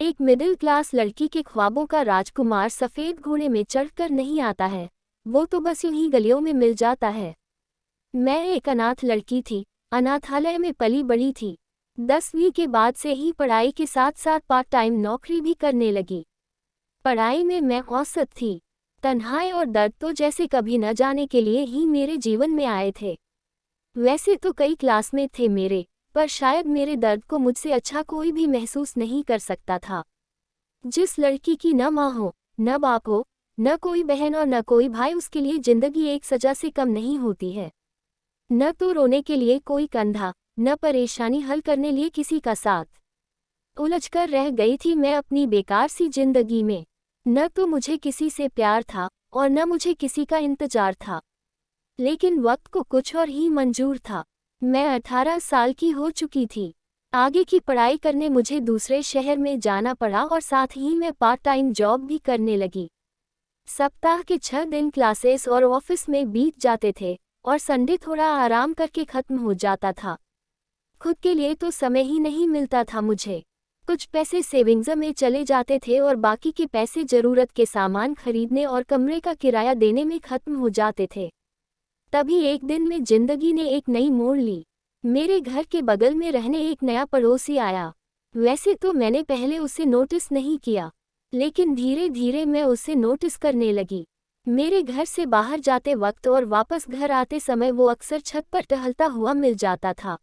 एक middle class लड़की के ख्वाबों का राजकुमार सफ़ेद घोड़े में चढ़कर नहीं आता है, वो तो बस यूं ही गलियों में मिल जाता है। मैं एक अनाथ लड़की थी, अनाथालय में पली बड़ी थी। 10वीं के बाद से ही पढ़ाई के साथ साथ पार्ट टाइम नौकरी भी करने लगी। पढ़ाई में मैं औसत थी। तन्हाई और दर्द तो जैसे कभी न जाने के लिए ही मेरे जीवन में आए थे। वैसे तो कई क्लासमेट थे मेरे, पर शायद मेरे दर्द को मुझसे अच्छा कोई भी महसूस नहीं कर सकता था। जिस लड़की की न माँ हो, न बाप हो, न कोई बहन और न कोई भाई, उसके लिए जिंदगी एक सजा से कम नहीं होती है। न तो रोने के लिए कोई कंधा, न परेशानी हल करने लिए किसी का साथ। उलझकर रह गई थी मैं अपनी बेकार सी जिंदगी में। न तो मुझे किसी से प्यार था और न मुझे किसी का इंतजार था। लेकिन वक्त को कुछ और ही मंजूर था। मैं 18 साल की हो चुकी थी। आगे की पढ़ाई करने मुझे दूसरे शहर में जाना पड़ा और साथ ही मैं पार्ट टाइम जॉब भी करने लगी। सप्ताह के 6 दिन क्लासेस और ऑफिस में बीत जाते थे और संडे थोड़ा आराम करके खत्म हो जाता था। खुद के लिए तो समय ही नहीं मिलता था मुझे। कुछ पैसे सेविंग्स में चले जाते थे और बाकी के पैसे ज़रूरत के सामान खरीदने और कमरे का किराया देने में खत्म हो जाते थे। तभी एक दिन में जिंदगी ने एक नई मोड़ ली। मेरे घर के बगल में रहने एक नया पड़ोसी आया। वैसे तो मैंने पहले उसे नोटिस नहीं किया, लेकिन धीरे धीरे मैं उसे नोटिस करने लगी। मेरे घर से बाहर जाते वक्त और वापस घर आते समय वो अक्सर छत पर टहलता हुआ मिल जाता था।